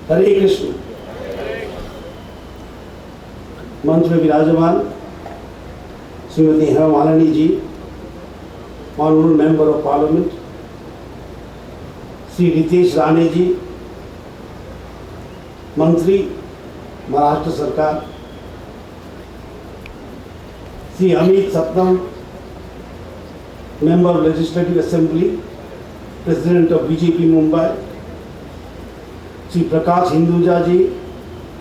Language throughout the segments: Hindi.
हरे कृष्ण। मंच में विराजमान Shrimati Hema Malini ji, honourable member of parliament, Shri Ritesh Rane ji, मंत्री महाराष्ट्र सरकार, Shri Amit Satnam, member of legislative assembly, president of BJP Mumbai, Shri Prakash Hinduja ji,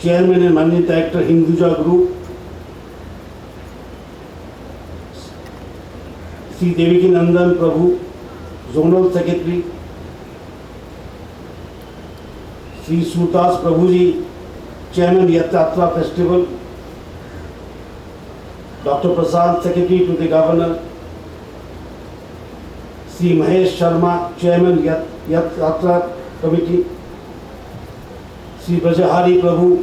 chairman and managing director Hinduja group, Shri Devaki Nandan Prabhu, zonal secretary, Shri Surdas Prabhu ji, chairman Yatra festival, doctor Prasad, secretary to the governor, Shri Mahesh Sharma, chairman Yatra committee, Shri Brajahari Prabhu,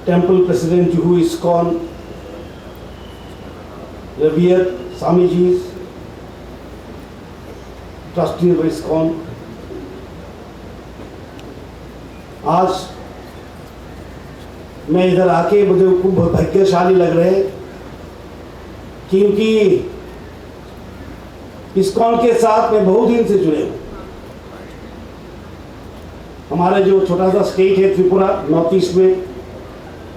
temple president Juhu ISKCON, revered Swamiji's, trustee of ISKCON। आज मैं इधर आके मुझे खूब भाग्यशाली लग रहे, क्योंकि ISKCON के साथ मैं बहुत दिन से जुड़े हूँ। हमारा जो छोटा सा स्टेट है त्रिपुरा, नॉर्थ ईस्ट में,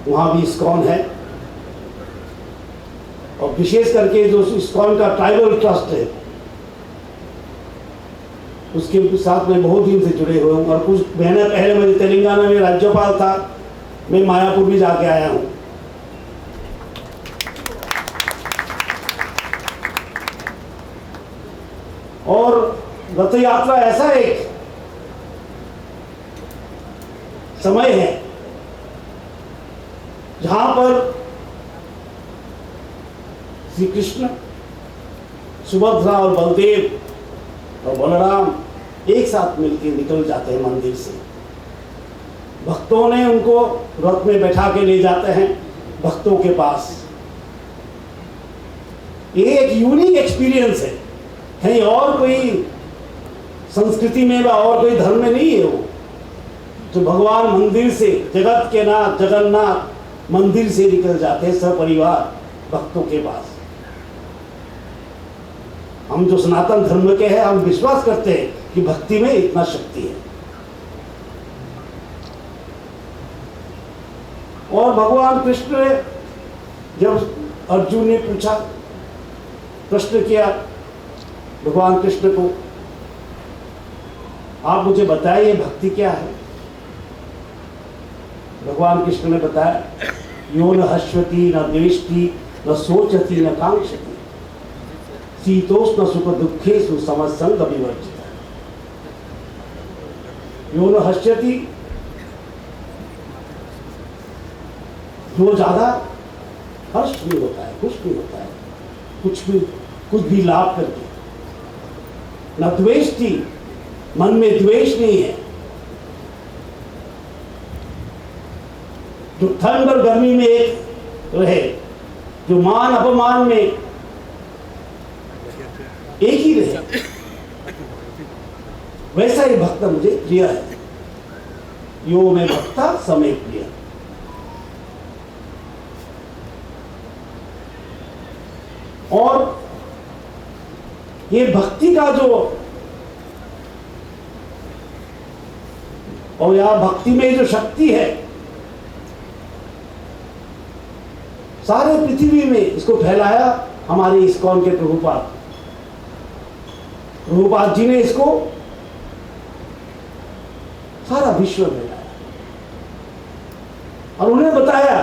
वहाँ भी ISKCON है, और विशेष करके जो ISKCON का ट्राइबल ट्रस्ट है उसके साथ मैं बहुत दिन से जुड़े हुए हूँ। और कुछ महीने पहले मैं तेलंगाना में राज्यपाल था, मैं मायापुर भी जाके आया हूँ। और रथ यात्रा ऐसा एक समय है जहां पर श्री कृष्ण, सुभद्रा और बलदेव और बलराम एक साथ मिलकर निकल जाते हैं मंदिर से। भक्तों ने उनको रथ में बैठा के ले जाते हैं भक्तों के पास। ये एक यूनिक एक्सपीरियंस है, कहीं और कोई संस्कृति में और कोई धर्म में नहीं है वो, जो भगवान मंदिर से, जगत के नाथ जगन्नाथ मंदिर से निकल जाते हैं सपरिवार भक्तों के पास। हम जो सनातन धर्म के हैं, हम विश्वास करते हैं कि भक्ति में इतना शक्ति है। और भगवान कृष्ण ने जब अर्जुन ने पूछा, प्रश्न किया भगवान कृष्ण को, आप मुझे बताइए भक्ति क्या है। भगवान कृष्ण ने बताया, यो न हश्वती न द्वेष्टि न सोचती न कांक्षति, शीतोष्ण सुख दुखेषु समसंग विवर्जिता। यो न हश्यति, जो ज्यादा हर्ष नहीं होता है, खुश नहीं होता है कुछ भी लाभ करके। न द्वेष्टि, मन में द्वेष नहीं है, जो ठंड और गर्मी में एक रहे, जो मान अपमान में एक ही रहे, वैसा ही भक्त मुझे प्रिय है। यो में भक्ता समय प्रिय। और ये भक्ति का जो, और यहां भक्ति में जो शक्ति है, सारे पृथ्वी में इसको फैलाया हमारे ISKCON के प्रभुपाद जी ने इसको सारा विश्व में लाया और उन्हें बताया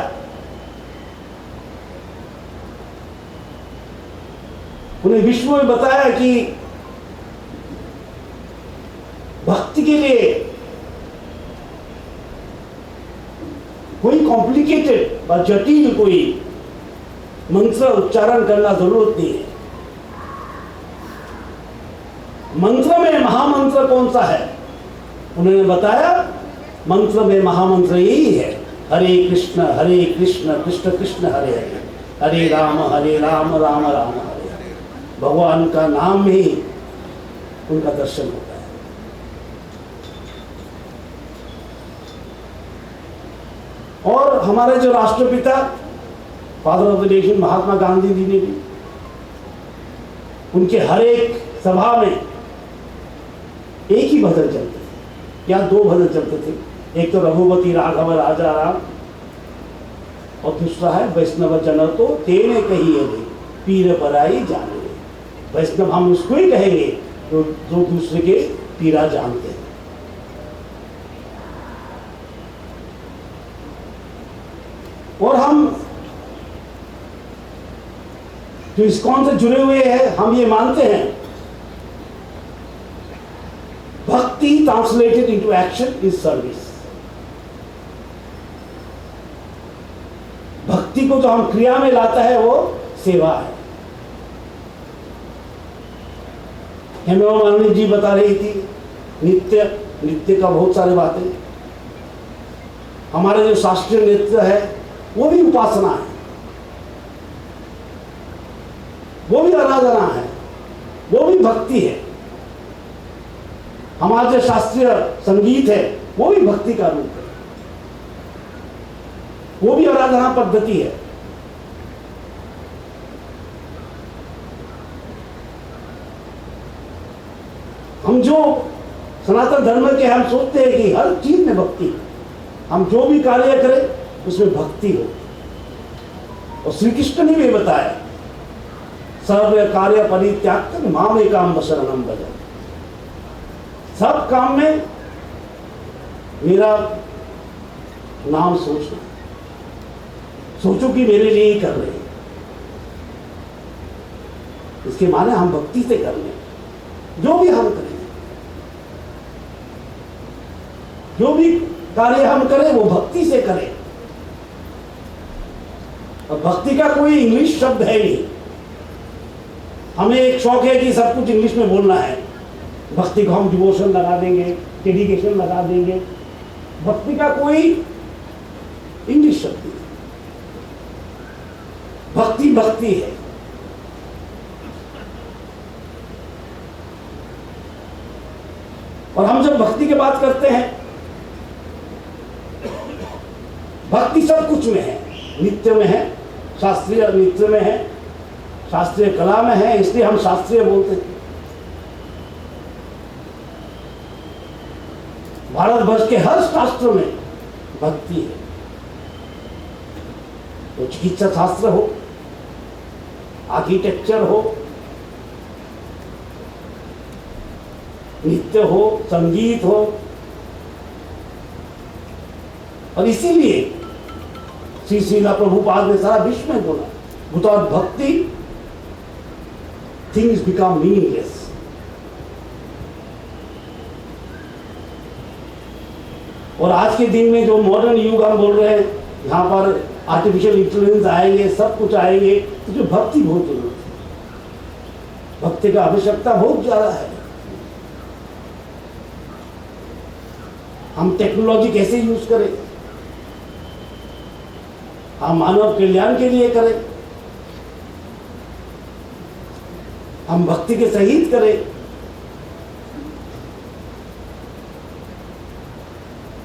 उन्हें विश्व में बताया कि भक्ति के लिए कोई कॉम्प्लिकेटेड और जटिल कोई मंत्र उच्चारण करना जरूरत नहीं है। मंत्र में महामंत्र कौन सा है उन्होंने बताया, मंत्र में महामंत्र यही है, हरे कृष्ण कृष्ण कृष्ण हरे हरे, हरे राम राम राम हरे हरे। भगवान का नाम में ही उनका दर्शन होता है। और हमारे जो राष्ट्रपिता father of the nation Mahatma Gandhi ji ने भी उनके हर एक सभा में एक ही भजन चलते थे या दो भजन चलते थे। एक तो रघुपति राघव राजा राम और दूसरा है वैष्णव जन तो तेने कहिए रे पीर पराई जाने। वैष्णव हम उसको ही कहेंगे जो दूसरे के पीरा जानते हैं। और हम जो इस्कॉन से जुड़े हुए हैं हम ये मानते हैं भक्ति translated into action is service. भक्ति को जो हम क्रिया में लाता है वो सेवा है। हेमा मालिनी जी बता रही थी नृत्य का बहुत सारे बातें। हमारे जो शास्त्रीय नृत्य है वो भी उपासना है, वो भी आराधना है, वो भी भक्ति है। हमारा जो शास्त्रीय संगीत है वो भी भक्ति का रूप है, वो भी आराधना पद्धति है। हम जो सनातन धर्म के हम सोचते हैं कि हर चीज में भक्ति, हम जो भी कार्य करें उसमें भक्ति हो। और श्री कृष्ण ने भी बताया सर्व कार्य परित्याग माम एकाम शरणम भज। सब काम में मेरा नाम सोचना, सोचो कि मेरे लिए ही कर रहे हैं। इसके माने हम भक्ति से कर लें। जो भी हम करें, जो भी कार्य हम करें वो भक्ति से करें। और भक्ति का कोई इंग्लिश शब्द है नहीं। हमें एक शौक है कि सब कुछ इंग्लिश में बोलना है। भक्ति को हम डिवोशन लगा देंगे, डेडिकेशन लगा देंगे। भक्ति का कोई इंग्लिश शब्द नहीं। भक्ति भक्ति है। और हम जब भक्ति की बात करते हैं, भक्ति सब कुछ में है। नृत्य में है, शास्त्रीय नृत्य में है, शास्त्रीय कला में है, इसलिए हम शास्त्रीय बोलते हैं। भारतवर्ष के हर शास्त्र में भक्ति है। तो चिकित्सा शास्त्र हो, आर्किटेक्चर हो, नृत्य हो, संगीत हो। और इसीलिए श्री श्रीला प्रभुपाद ने सारा विश्व में बोला विदाउट भक्ति थिंग्स बिकम मीनिंगलेस। और आज के दिन में जो मॉडर्न युग हम बोल रहे हैं, यहाँ पर आर्टिफिशियल इंटेलिजेंस आएंगे, सब कुछ आएंगे, तो जो भक्ति बहुत जरूरत है। भक्ति का आवश्यकता बहुत ज्यादा है। हम टेक्नोलॉजी कैसे यूज करें, हम मानव कल्याण के लिए करें, हम भक्ति के सहित करें।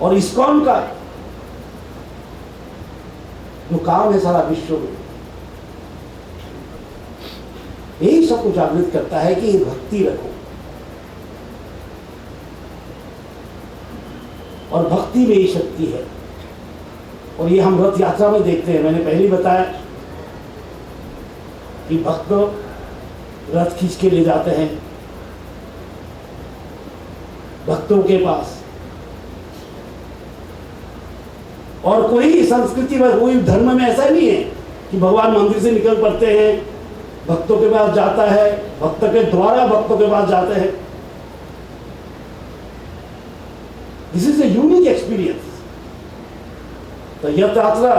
और इस्कॉन का जो काम है सारा विश्व में, यही सबको जागृत करता है कि भक्ति रखो। और भक्ति में ही शक्ति है। और ये हम रथ यात्रा में देखते हैं। मैंने पहले बताया कि भक्त रथ खींच के ले जाते हैं भक्तों के पास। और कोई संस्कृति में, कोई धर्म में ऐसा नहीं है कि भगवान मंदिर से निकल पड़ते हैं, भक्तों के पास जाता है, भक्त के द्वारा भक्तों के पास जाते हैं। This is a unique experience. तो यह यात्रा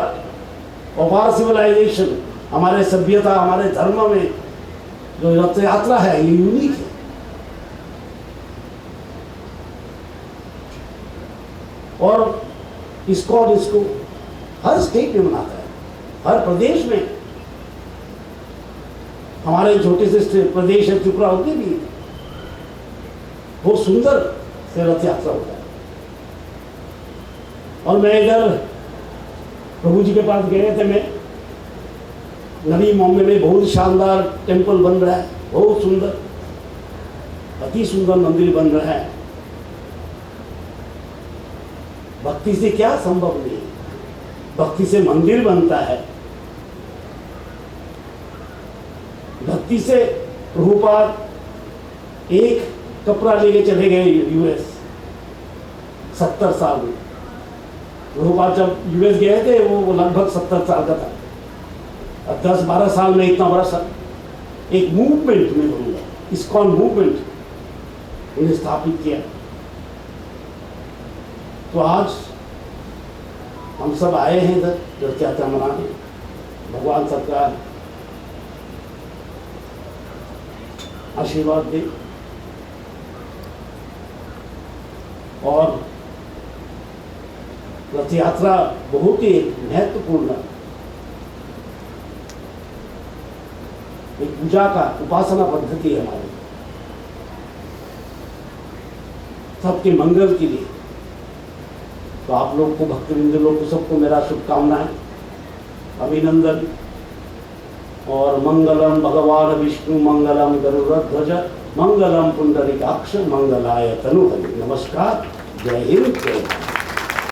ऑफ आवर सिविलाइजेशन, हमारे सभ्यता, हमारे धर्म में जो रथ यात्रा है ये यूनिक है। और इस्कॉन इसको हर स्टेट में मनाता है, हर प्रदेश में। हमारे छोटे से प्रदेश है त्रिपुरा, होते भी बहुत सुंदर से रथ यात्रा होता है। और मैं इधर प्रभु जी के पास गए थे मैं, नवी मुंबई में बहुत शानदार टेम्पल बन रहा है, बहुत सुंदर, अति सुंदर मंदिर बन रहा है। भक्ति से क्या संभव नहीं, भक्ति से मंदिर बनता है। भक्ति से प्रभुपाद एक कपड़ा लेके चले गए यूएस 70 साल में। प्रभुपाद जब यूएस गए थे वो लगभग 70 साल का था। अब 10-12 साल में इतना बड़ा एक मूवमेंट में बोलूँगा, इस्कॉन मूवमेंट उन्हें स्थापित किया। तो आज हम सब आए हैं इधर रथ यात्रा मनाने। भगवान सबका आशीर्वाद दे। और रथ यात्रा बहुत ही महत्वपूर्ण एक पूजा का उपासना पद्धति है हमारी, सबके मंगल के लिए। तो आप लोग को, भक्तवृंद लोग को, सबको मेरा शुभकामनाएं, अभिनंदन। और मंगलम भगवान विष्णु मंगलम गरुड़ध्वज मंगलम पुंडरीकाक्ष मंगलाय तनुहरि। नमस्कार, जय हिंद, जय भारत।